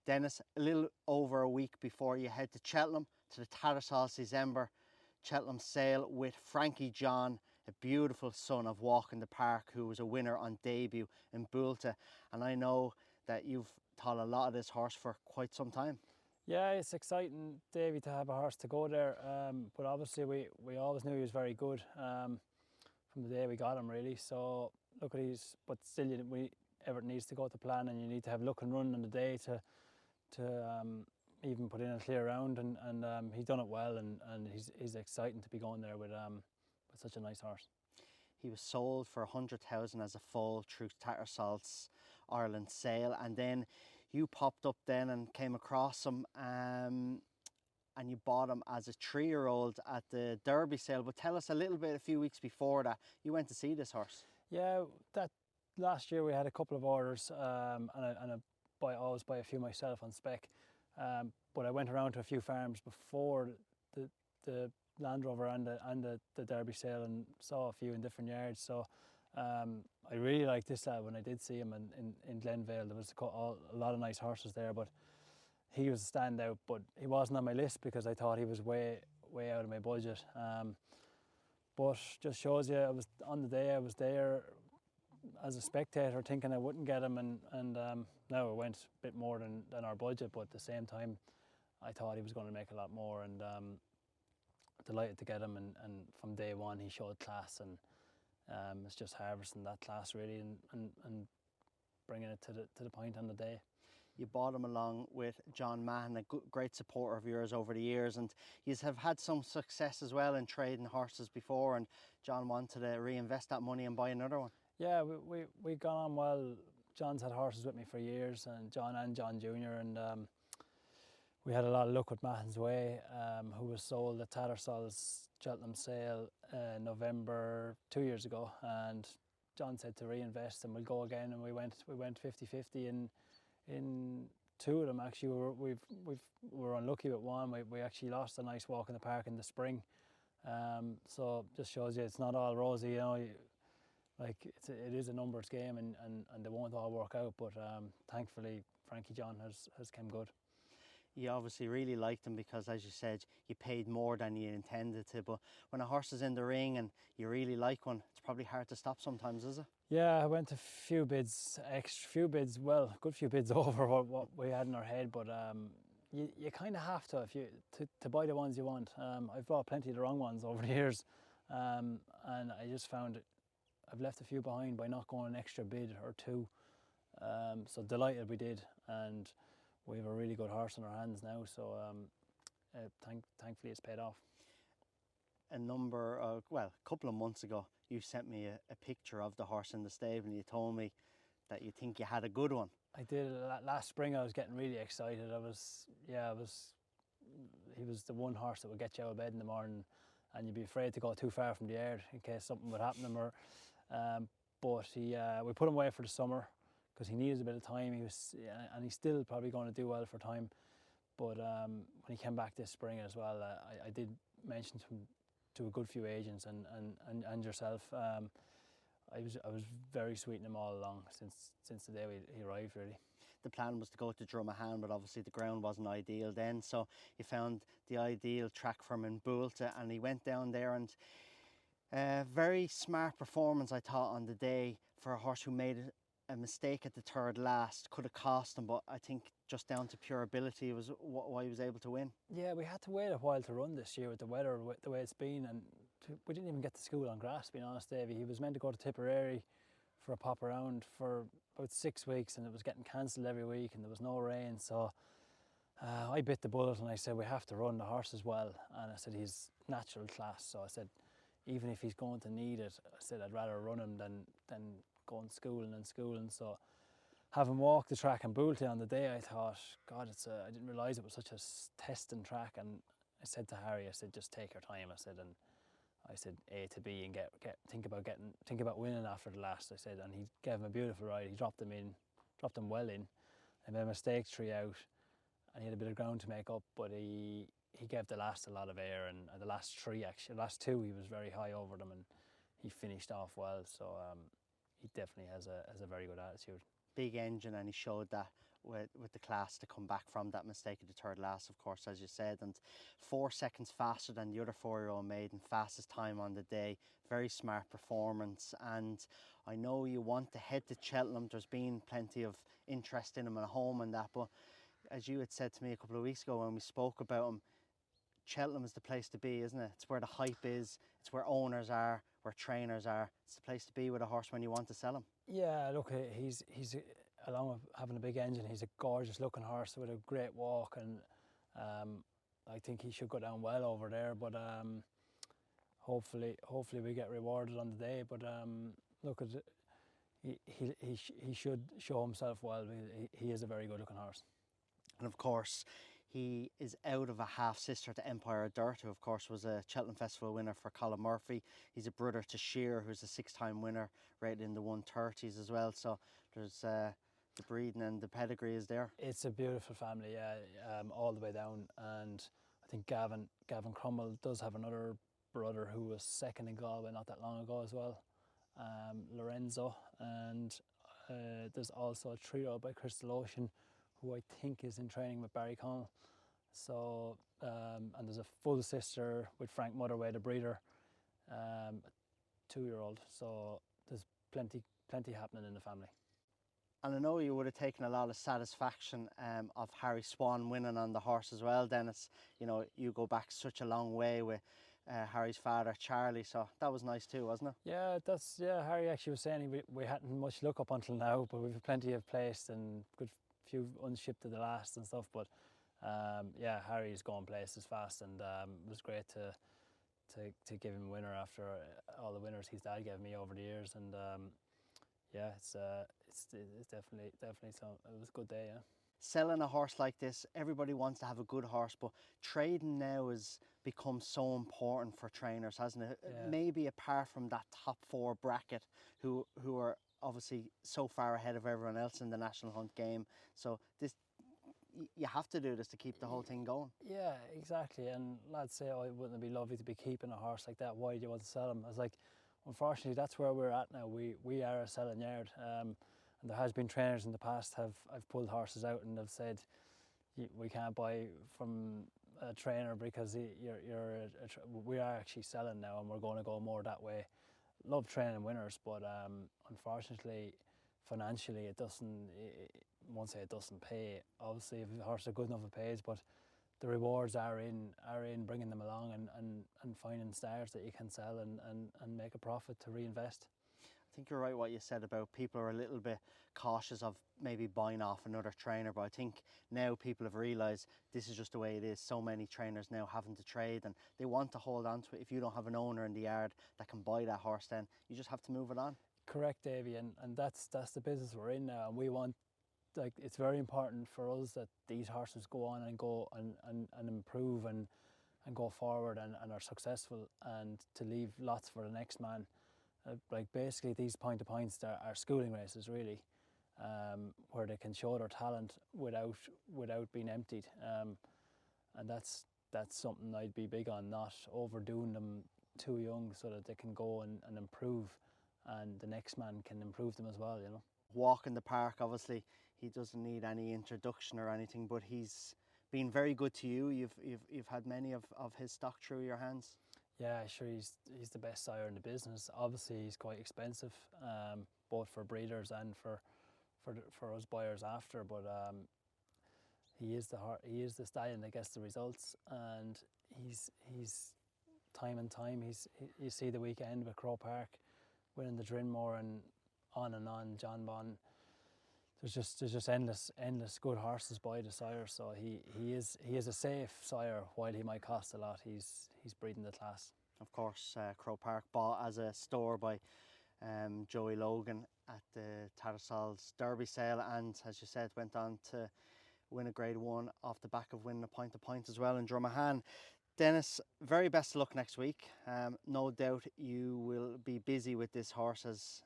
Denis, a little over a week before you head to Cheltenham to the Tattersalls December Cheltenham Sale with Frankie John, a beautiful son of Walk in the Park, who was a winner on debut in Boulta. And I know that you've thought a lot of this horse for quite some time. Yeah, it's exciting, Davy, to have a horse to go there. But obviously we always knew he was very good from the day we got him, really. So look at these, but still everything needs to go to plan, and you need to have luck and run on the day to even put in a clear round, and he's done it well, and he's exciting to be going there with such a nice horse. He was sold for 100,000 as a foal through Tattersalls Ireland Sale, and then you popped up then and came across him, and you bought him as a 3-year-old at the Derby Sale. But tell us a little bit, a few weeks before that, you went to see this horse. Yeah, that last year we had a couple of orders, and I always buy a few myself on spec. But I went around to a few farms before the Land Rover and the Derby Sale and saw a few in different yards. So I really liked this lad when I did see him in Glenvale. There was a lot of nice horses there, but he was a standout. But he wasn't on my list because I thought he was way out of my budget. But just shows you, on the day I was there as a spectator thinking I wouldn't get him, and now it went a bit more than our budget, but at the same time I thought he was going to make a lot more, and delighted to get him, and from day one he showed class, and it's just harvesting that class really and bringing it to the point on the day. You bought him along with John Mahon, a great supporter of yours over the years, and you have had some success as well in trading horses before, and John wanted to reinvest that money and buy another one. Yeah, we got on well. John's had horses with me for years, and John Jr., and we had a lot of luck with Mahon's Way, who was sold at Tattersalls Cheltenham Sale November 2 years ago, and John said to reinvest and we'll go again, and we went 50-50 in two of them. Actually, we were unlucky with one. We actually lost a nice Walk in the Park in the spring, so just shows you it's not all rosy, you know. Like it is a numbers game, and they won't all work out, but thankfully Frankie John has come good. You obviously really liked him because, as you said, you paid more than you intended to, but when a horse is in the ring and you really like one, it's probably hard to stop sometimes, is it? Yeah, I went a good few bids over what we had in our head, but you kind of have to to buy the ones you want. I've bought plenty of the wrong ones over the years, and I just found I've left a few behind by not going an extra bid or two. So delighted we did, and we have a really good horse in our hands now, so thankfully it's paid off. A couple of months ago, you sent me a picture of the horse in the stable, and you told me that you think you had a good one. I did. Last spring I was getting really excited. He was the one horse that would get you out of bed in the morning, and you'd be afraid to go too far from the yard in case something would happen to him. But we put him away for the summer because he needed a bit of time. And he's still probably going to do well for time. But when he came back this spring as well, I did mention to a good few agents and yourself. I was very sweet in him all along since the day he arrived, really. The plan was to go to Drummahan, but obviously the ground wasn't ideal then, so you found the ideal track for him in Boulta, and he went down there, and very smart performance, I thought, on the day for a horse who made a mistake at the third last. Could have cost him, but I think just down to pure ability was why he was able to win. Yeah, we had to wait a while to run this year with the weather the way it's been, and we didn't even get to school on grass, to be honest, Davey. He was meant to go to Tipperary for a pop around for about 6 weeks, and it was getting cancelled every week, and there was no rain, so I bit the bullet and I said we have to run the horse as well, and I said he's natural class, so I said even if he's going to need it, I said I'd rather run him than going schooling. So having walked the track in Boulta on the day, I thought, God, I didn't realise it was such a testing track, and I said to Harry, I said just take your time, I said A to B and think about winning after the last, I said, and he gave him a beautiful ride. He dropped him well in, and made a mistake 3 out, and he had a bit of ground to make up, but he gave the last a lot of air, and the last two he was very high over them, and he finished off well, so he definitely has a very good attitude. Big engine, and he showed that with the class to come back from that mistake of the third last, of course, as you said, and 4 seconds faster than the other 4-year-old maiden, fastest time on the day. Very smart performance, and I know you want to head to Cheltenham. There's been plenty of interest in him at home and that, but as you had said to me a couple of weeks ago when we spoke about him, Cheltenham is the place to be, isn't it? It's where the hype is, it's where owners are, where trainers are. It's the place to be with a horse when you want to sell him. Yeah, look, he's along with having a big engine, he's a gorgeous looking horse with a great walk, and I think he should go down well over there, but hopefully we get rewarded on the day. But look, he should show himself well. He is a very good looking horse. And of course, he is out of a half-sister to Empire of Dirt, who of course was a Cheltenham Festival winner for Colin Murphy. He's a brother to Sire, who's a 6-time winner, rated in the 130s as well. So there's the breeding and the pedigree is there. It's a beautiful family, yeah, all the way down. And I think Gavin Cromwell does have another brother who was second in Galway not that long ago as well, Lorenzo. And there's also a trio by Crystal Ocean, who I think is in training with Barry Connell. So, and there's a full sister with Frank Motherway, the breeder, a 2-year-old. So there's plenty happening in the family. And I know you would have taken a lot of satisfaction of Harry Swan winning on the horse as well, Denis. You know, you go back such a long way with Harry's father, Charlie, so that was nice too, wasn't it? Yeah, Harry actually was saying we hadn't much luck up until now, but we've plenty of placed and good few unshipped to the last and stuff. But yeah, Harry's going places fast, and it was great to give him a winner after all the winners his dad gave me over the years. And yeah, it's definitely so. It was a good day, yeah. Selling a horse like this, everybody wants to have a good horse, but trading now has become so important for trainers, hasn't it? Yeah. Maybe apart from that top 4 bracket who are obviously so far ahead of everyone else in the National Hunt game. So this, you have to do this to keep the whole thing going. Yeah, exactly. And lads say, oh, wouldn't it be lovely to be keeping a horse like that? Why do you want to sell him? I was like, unfortunately, that's where we're at now. We are a selling yard. And there has been trainers in the past I've pulled horses out and have said, we can't buy from a trainer because we are actually selling now, and we're going to go more that way. Love training winners, but unfortunately, financially, it doesn't. Won't say it doesn't pay. Obviously, if the horses are good enough, it pays. But the rewards are in bringing them along and finding stars that you can sell and make a profit to reinvest. I think you're right what you said about people are a little bit cautious of maybe buying off another trainer, but I think now people have realised this is just the way it is. So many trainers now having to trade, and they want to hold on to it. If you don't have an owner in the yard that can buy that horse, then you just have to move it on. Correct, Davy, and that's the business we're in now, and we want, like, it's very important for us that these horses go on and go and improve and go forward and are successful, and to leave lots for the next man. Like, basically these point-to-points are schooling races really, where they can show their talent without being emptied, and that's something I'd be big on, not overdoing them too young so that they can go and improve, and the next man can improve them as well, you know. Walk in the park, obviously he doesn't need any introduction or anything, but he's been very good to you. You've had many of his stock through your hands. Yeah, sure, he's the best sire in the business. Obviously, he's quite expensive, both for breeders and for us buyers after. But he is the stallion that gets the results, and he's time and time. You see the weekend with Crow Park, winning the Drinmore and on John Bon. There's just endless good horses by the sire, so he is a safe sire. While he might cost a lot, he's breeding the class. Of course, Crow Park bought as a store by Joey Logan at the Tattersalls Derby Sale, and as you said, went on to win a Grade 1 off the back of winning a point-to-point as well in Drumahan. Denis, very best of luck next week. No doubt you will be busy with this horse, as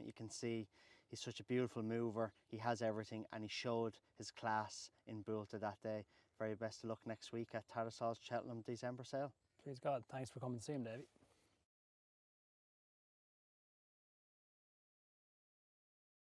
you can see. He's such a beautiful mover. He has everything, and he showed his class in Boulta that day. Very best of luck next week at Tattersalls Cheltenham December Sale. Please God, thanks for coming to see him, Davey.